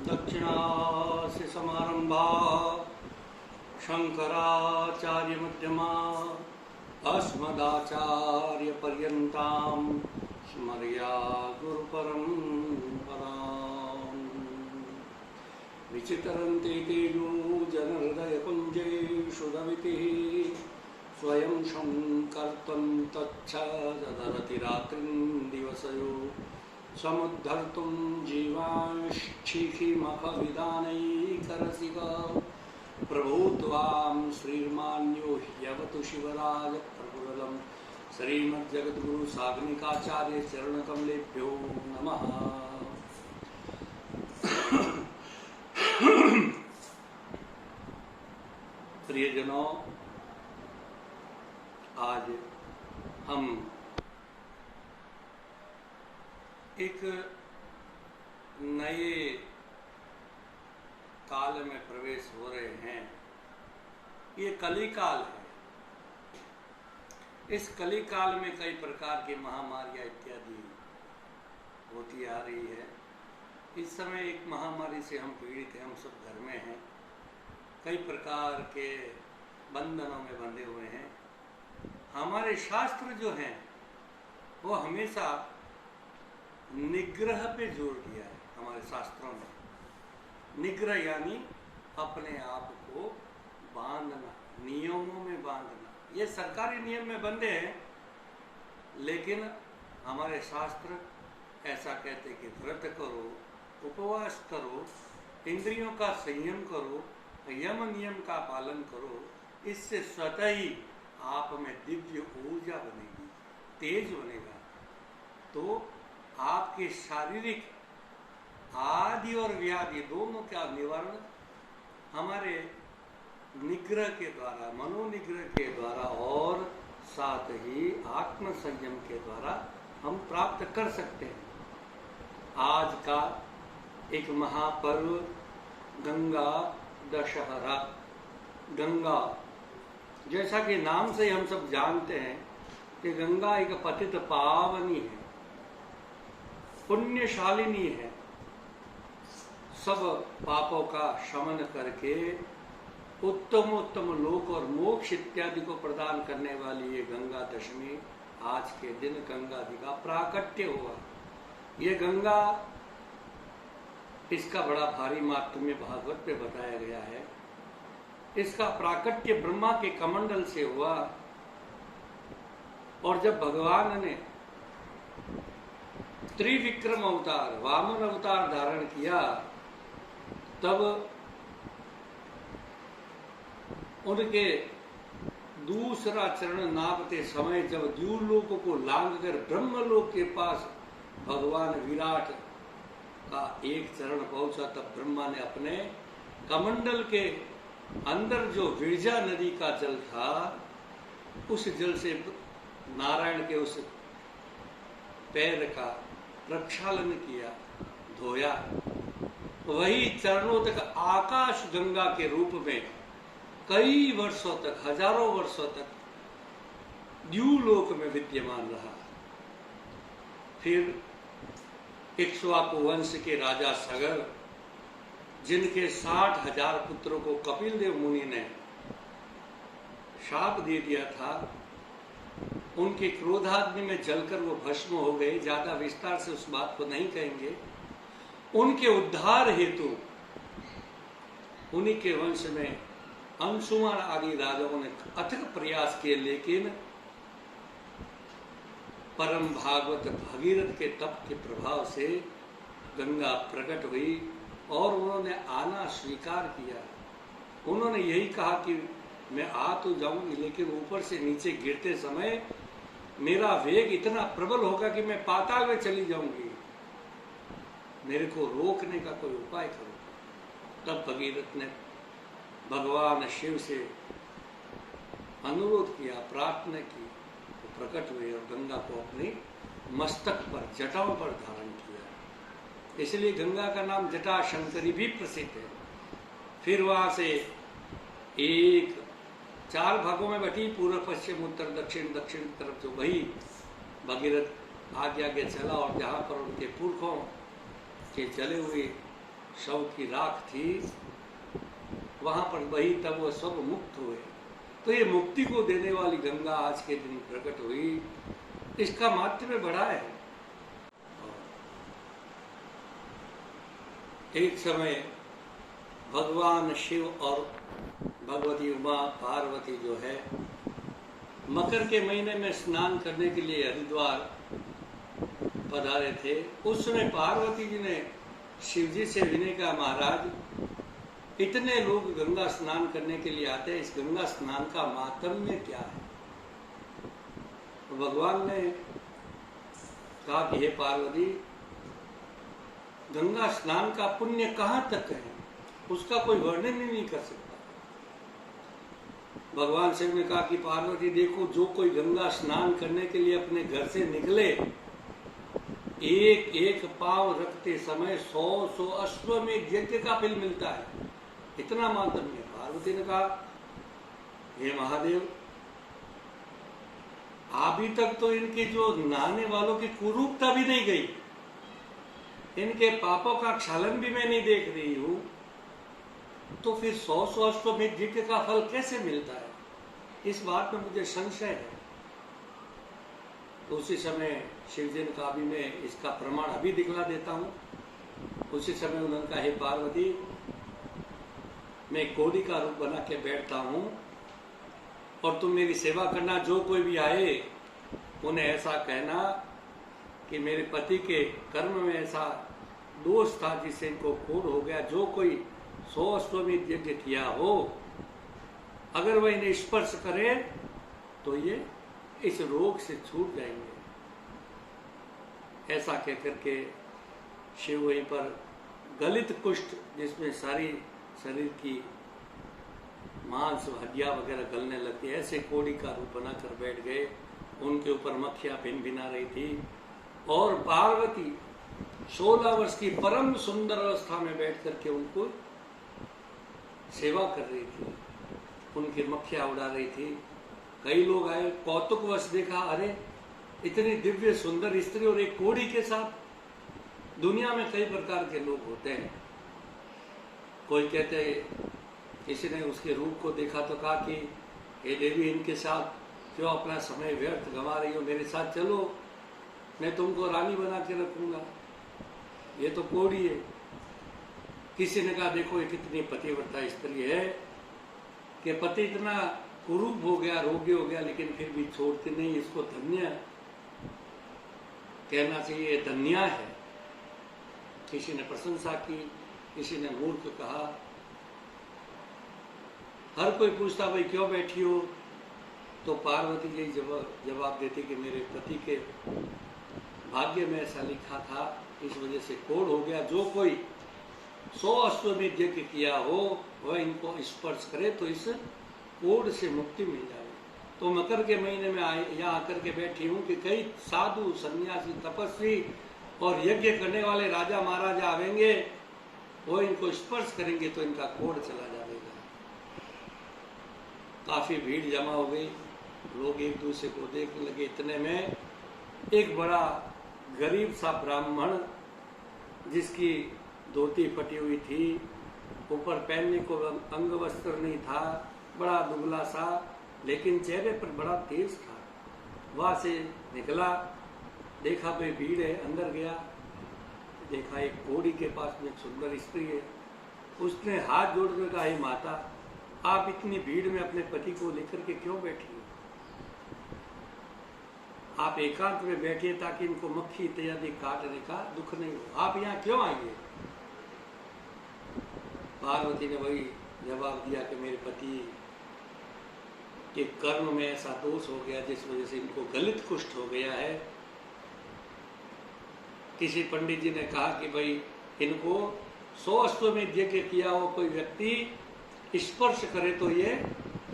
दक्षिणास्य समारंभा शंकराचार्य मध्यमा अस्मदाचार्य पर्यन्तां स्मर्या गुरुपरम्पराम्। विचितरन्ते तेजो जनहृदयकुञ्जेषु रवितिः स्वयं संकर्तुं तच्छदरति रात्रिं दिवसयो समुद्धर्तुं जीवांश्चिखिमखविदानैकरसिका प्रभो त्वां श्रीर्मान्यो ह्यवतु शिवराज प्रभुरलं श्रीमद्जगद्गुरु साग्निकाचार्य चरणकमलेभ्यो नमः। प्रियजनों, आज हम एक नए काल में प्रवेश हो रहे हैं। ये कली काल है। इस कली काल में कई प्रकार की महामारियां इत्यादि होती आ रही है। इस समय एक महामारी से हम पीड़ित हैं, हम सब घर में हैं, कई प्रकार के बंधनों में बंधे हुए हैं। हमारे शास्त्र जो हैं वो हमेशा निग्रह पे जोर दिया है। हमारे शास्त्रों में निग्रह यानी अपने आप को बांधना, नियमों में बांधना। ये सरकारी नियम में बंधे हैं, लेकिन हमारे शास्त्र ऐसा कहते कि व्रत करो, उपवास करो, इंद्रियों का संयम करो, यम नियम का पालन करो। इससे स्वतः ही आप में दिव्य ऊर्जा बनेगी, तेज बनेगा। तो आपके शारीरिक आदि और व्याधि दोनों का निवारण हमारे निग्रह के द्वारा, मनोनिग्रह के द्वारा और साथ ही आत्म संयम के द्वारा हम प्राप्त कर सकते हैं। आज का एक महापर्व गंगा दशहरा। गंगा, जैसा कि नाम से हम सब जानते हैं कि गंगा एक पतित पावनी है, पुण्यशालिनी है। सब पापों का शमन करके उत्तम उत्तम लोक और मोक्ष इत्यादि को प्रदान करने वाली ये गंगा दशमी, आज के दिन गंगा जी का प्राकट्य हुआ। ये गंगा, इसका बड़ा भारी माहात्म्य भागवत में बताया गया है। इसका प्राकट्य ब्रह्मा के कमंडल से हुआ, और जब भगवान ने त्रिविक्रम अवतार, वामन अवतार धारण किया, तब उनके दूसरा चरण नापते समय जब द्यूलोक को लांघकर ब्रह्मलोक के पास भगवान विराट का एक चरण पहुंचा, तब ब्रह्मा ने अपने कमंडल के अंदर जो विरजा नदी का जल था, उस जल से नारायण के उस पैर का प्रक्षालन किया, धोया। वही चरणों तक आकाश गंगा के रूप में कई वर्षों तक, हजारों वर्षों तक द्यूलोक में विद्यमान रहा। फिर इक्ष्वाकु वंश के राजा सगर, जिनके 60,000 पुत्रों को कपिल देव मुनि ने शाप दे दिया था, उनके क्रोधाग्नि में जलकर वो भस्म हो गए। ज्यादा विस्तार से उस बात को नहीं कहेंगे। उनके उद्धार हेतु उन्हीं के वंश में अंशुमान आदि राजाओं ने अथक प्रयास किए, लेकिन परम भागवत भगीरथ के तप के प्रभाव से गंगा प्रकट हुई और उन्होंने आना स्वीकार किया। उन्होंने यही कहा कि मैं आ तो जाऊंगी, लेकिन ऊपर से नीचे गिरते समय मेरा वेग इतना प्रबल होगा कि मैं पाताल में चली जाऊंगी, मेरे को रोकने का कोई उपाय करो। तब भगीरथ ने भगवान शिव से अनुरोध किया, प्रार्थना की, तो प्रकट हुए और गंगा को अपने मस्तक पर, जटाओं पर धारण किया। इसलिए गंगा का नाम जटा शंकरी भी प्रसिद्ध है। फिर वहां से एक 4 भागों में बटी, पूर्व पश्चिम उत्तर दक्षिण, दक्षिण तरफ जो वही भगीरथ आगे आगे चला, और जहाँ पर उनके पुरखों के चले हुए शव की राख थी, वहां पर वही तब वह सब मुक्त हुए। तो ये मुक्ति को देने वाली गंगा आज के दिन प्रकट हुई, इसका माध्यम बड़ा है। एक समय भगवान शिव और भगवती उमा पार्वती जो है मकर के महीने में स्नान करने के लिए हरिद्वार पधारे थे। उस समय पार्वती जी ने शिव जी से विनय कहा, महाराज इतने लोग गंगा स्नान करने के लिए आते हैं, इस गंगा स्नान का मातम्य क्या है? तो भगवान ने कहा कि हे पार्वती, गंगा स्नान का पुण्य कहाँ तक है, उसका कोई वर्णन ही नहीं कर सकता। भगवान शिव ने कहा कि पार्वती देखो, जो कोई गंगा स्नान करने के लिए अपने घर से निकले, एक एक पांव रखते समय 100 अश्वमेध यज्ञ का फल मिलता है, इतना मातम्य है। पार्वती ने कहा, हे महादेव, अभी तक तो इनके जो नहाने वालों की कुरूपता भी नहीं गई, इनके पापों का क्षालन भी मैं नहीं देख रही हूं, तो फिर 100 अश्वमेध यज्ञ का फल कैसे मिलता है? इस बात में मुझे संशय है। तो उसी समय शिवजी ने कहा, अभी मैं इसका प्रमाण अभी दिखला देता हूं। उसी समय उन्होंने कहा, हे पार्वती, मैं कोड़ी का रूप बना के बैठता हूं और तुम मेरी सेवा करना। जो कोई भी आए उन्हें ऐसा कहना कि मेरे पति के कर्म में ऐसा दोष था जिससे इनको कोढ़ हो गया। जो कोई 100 अश्वमेध यज्ञ किया हो, अगर वह इन्हें स्पर्श करे तो ये इस रोग से छूट जाएंगे। ऐसा कहकर के शिव वहीं पर गलित कुष्ठ, जिसमें सारी शरीर की मांस हड्डियां वगैरह गलने लगती है, ऐसे कोड़ी का रूप बनाकर बैठ गए। उनके ऊपर मक्खियां भिन भिना रही थी और पार्वती 16 वर्ष की परम सुंदर अवस्था में बैठ करके उनको सेवा कर रही थी, उनकी मक्खियां उड़ा रही थी। कई लोग आए, कौतुकवश देखा, अरे इतनी दिव्य सुंदर स्त्री और एक कोड़ी के साथ। दुनिया में कई प्रकार के लोग होते हैं। कोई कहते, किसी ने उसके रूप को देखा तो कहा कि हे देवी, इनके साथ क्यों अपना समय व्यर्थ गंवा रही हो, मेरे साथ चलो, मैं तुमको रानी बना के रखूंगा। ये तो कोड़ी है। किसी ने कहा, देखो ये कितनी पतिव्रता स्त्री है कि पति इतना कुरूप हो गया, रोगी हो गया, लेकिन फिर भी छोड़ती नहीं, इसको धन्य कहना चाहिए, धन्या है। किसी ने प्रशंसा की, किसी ने मूर्ख कहा। हर कोई पूछता, भाई क्यों बैठी हो? तो पार्वती जी जवाब देती कि मेरे पति के भाग्य में ऐसा लिखा था, इस वजह से कोढ़ हो गया। जो कोई 100 अश्वमेध यज्ञ किया हो, वह इनको स्पर्श करे तो इस कोढ़ से मुक्ति मिल जाए। तो मकर के महीने में यहाँ आकर के बैठी हूँ कि कई साधु, सन्यासी, तपस्वी और यज्ञ करने वाले राजा महाराजा आवेंगे, वो इनको स्पर्श करेंगे तो इनका कोढ़ चला जाएगा। काफी भीड़ जमा हो गई, लोग एक दूसरे को देखने लगे। इतने में एक बड़ा गरीब सा ब्राह्मण, जिसकी धोती फटी हुई थी, ऊपर पहनने को अंग वस्त्र नहीं था, बड़ा दुबला सा, लेकिन चेहरे पर बड़ा तेज था, वहां से निकला। देखा भाई भीड़ है, अंदर गया, देखा एक कोड़ी के पास में एक सुंदर स्त्री है। उसने हाथ जोड़कर कहा, हे माता, आप इतनी भीड़ में अपने पति को लेकर के क्यों बैठी हो? आप एकांत में बैठिए ताकि इनको मक्खी इत्यादि काटने का दुख नहीं हो। आप यहाँ क्यों आइए? पार्वती ने वही जवाब दिया कि मेरे पति के कर्म में ऐसा दोष हो गया जिस वजह से इनको गलित कुष्ठ हो गया है। किसी पंडित जी ने कहा कि भाई इनको 100 अश्वमेध यज्ञ किया हो कोई व्यक्ति स्पर्श करे तो ये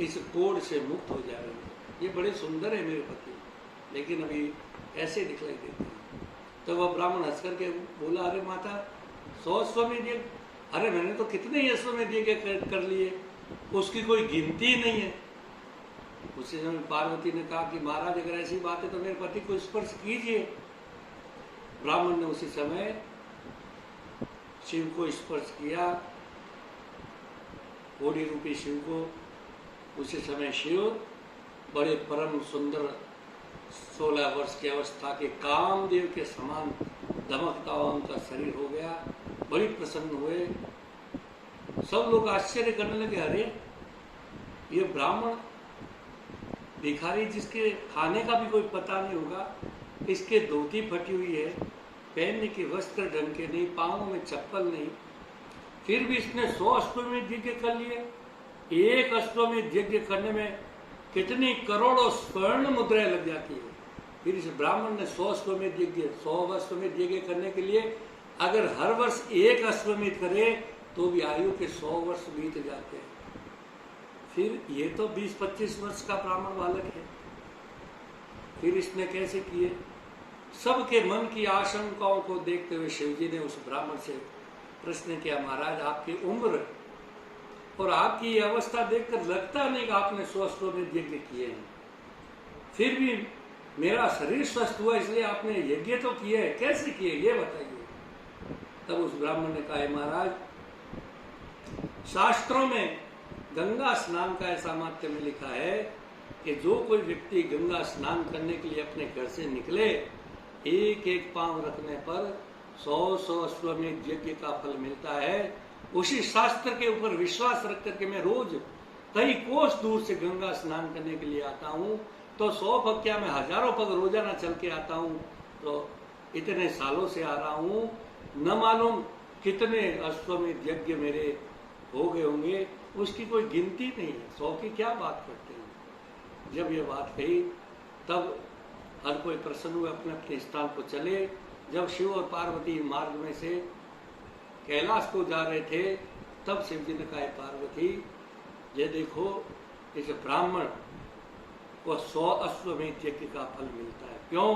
इस कोढ़ से मुक्त हो जाएंगे। ये बड़े सुंदर है मेरे पति, लेकिन अभी ऐसे दिखलाई देते हैं। तो वह ब्राह्मण हंस करके बोला, अरे माता, 100 अश्वमेध यज्ञ, अरे मैंने तो कितने ही अश्वमेध यज्ञ कर लिए, उसकी कोई गिनती ही नहीं है। उसी समय पार्वती ने कहा कि महाराज, अगर ऐसी बात है तो मेरे पति को स्पर्श कीजिए। ब्राह्मण ने उसी समय शिव को स्पर्श किया, कोड़ी रूपी शिव को। उसी समय शिव बड़े परम सुंदर 16 वर्ष की अवस्था के कामदेव के समान दमकता हुआ उनका शरीर हो गया। बड़ी प्रसन्न हुए। सब लोग आश्चर्य करने लगे, अरे ये ब्राह्मण भिखारी जिसके खाने का भी कोई पता नहीं होगा, इसके धोती फटी हुई है, पहनने के वस्त्र ढंग के नहीं, पाँव में चप्पल नहीं, फिर भी इसने 100 अश्वमेध यज्ञ कर लिए। एक अश्वमेध यज्ञ करने में कितनी करोड़ों स्वर्ण मुद्राएं लग जाती है। फिर इस ब्राह्मण ने 100 अश्वमेध यज्ञ करने के लिए अगर हर वर्ष एक अश्वमेध करे तो भी आयु के 100 वर्ष बीत जाते हैं। फिर ये तो 20-25 वर्ष का ब्राह्मण बालक है, फिर इसने कैसे किए? सबके मन की आशंकाओं को देखते हुए शिवजी ने उस ब्राह्मण से प्रश्न किया, महाराज आपकी उम्र और आपकी ये अवस्था देखकर लगता नहीं कि आपने 100 अश्वमेध यज्ञ किए हैं, फिर भी मेरा शरीर स्वस्थ हुआ इसलिए आपने यज्ञ तो किए है, कैसे किए ये बताइए। तब उस ब्राह्मण ने कहा, महाराज शास्त्रों में गंगा स्नान का ऐसा माध्यम में लिखा है कि जो कोई व्यक्ति गंगा स्नान करने के लिए अपने घर से निकले, एक एक पांव रखने पर 100 अश्वमेध यज्ञ का फल मिलता है। उसी शास्त्र के ऊपर विश्वास रख करके मैं रोज कई कोस दूर से गंगा स्नान करने के लिए आता हूँ, तो 100 पग क्या मैं हजारों पग रोजाना चल के आता हूँ। तो इतने सालों से आ रहा हूँ, न मालूम कितने अश्वमेध यज्ञ मेरे हो गए होंगे, उसकी कोई गिनती नहीं है। 100 की क्या बात करते हैं। जब ये बात कही तब हर कोई प्रसन्न हुए, अपने अपने स्थान को चले। जब शिव और पार्वती मार्ग में से कैलाश को जा रहे थे तब शिव जी ने कहा, पार्वती ये देखो इस ब्राह्मण को 100 अश्वमेध यज्ञ का फल मिलता है। क्यों?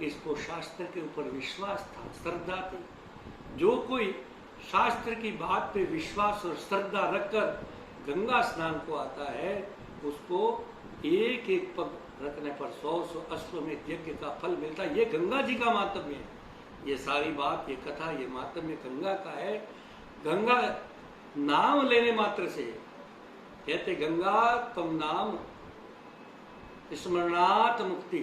इसको शास्त्र के ऊपर विश्वास था, श्रद्धा थी। जो कोई शास्त्र की बात पे विश्वास और श्रद्धा रखकर गंगा स्नान को आता है, उसको एक एक पग रखने पर 100 अश्वमेध यज्ञ का फल मिलता है। ये गंगा जी का मातम्य है। ये सारी बात, ये कथा, ये मातम्य गंगा का है। गंगा नाम लेने मात्र से कहते गंगा तम नाम स्मरणात् मुक्ति,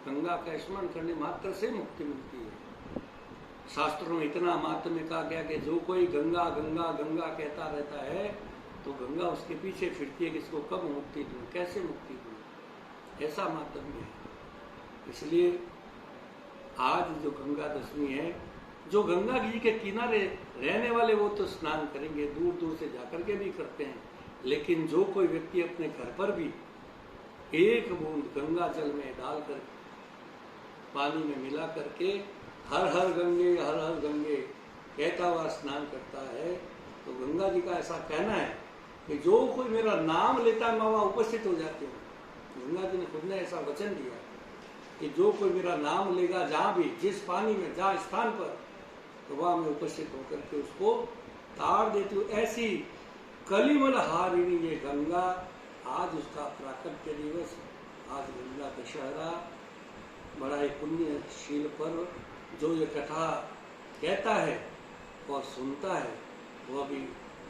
गंगा का स्मरण करने मात्र से मुक्ति मिलती है। शास्त्रों में इतना मातम्य कहा गया कि जो कोई गंगा गंगा गंगा कहता रहता है तो गंगा उसके पीछे फिरती है कि इसको कब मुक्ति दूं, कैसे मुक्ति दूं, ऐसा मातम्य है। इसलिए आज जो गंगा दशमी है, जो गंगा जी के किनारे रहने वाले वो तो स्नान करेंगे, दूर दूर से जाकर के भी करते हैं, लेकिन जो कोई व्यक्ति अपने घर पर भी एक बूंद गंगा जल में डालकर पानी में मिला करके हर हर गंगे कहता हुआ स्नान करता है, तो गंगा जी का ऐसा कहना है कि जो कोई मेरा नाम लेता है मैं वहाँ उपस्थित हो जाती हूँ। गंगा जी ने खुद ने ऐसा वचन दिया कि जो कोई मेरा नाम लेगा जहाँ भी, जिस पानी में, जहाँ स्थान पर, तो वहाँ मैं उपस्थित होकर के उसको ताड़ देती हूँ। ऐसी कलिमल हारिणी ये गंगा, आज उसका प्राकट्य दिवस, आज गंगा दशहरा, बड़ा ही पुण्यशील पर्व। जो ये कथा कहता है और सुनता है वह भी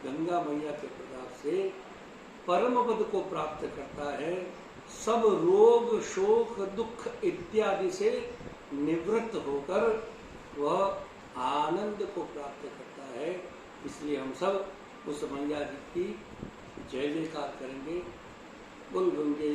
गंगा मैया के प्रताप से परम पद को प्राप्त करता है। सब रोग शोक दुख इत्यादि से निवृत्त होकर वह आनंद को प्राप्त करता है। इसलिए हम सब उस मैया जी की जय जयकार करेंगे। बोल गंगे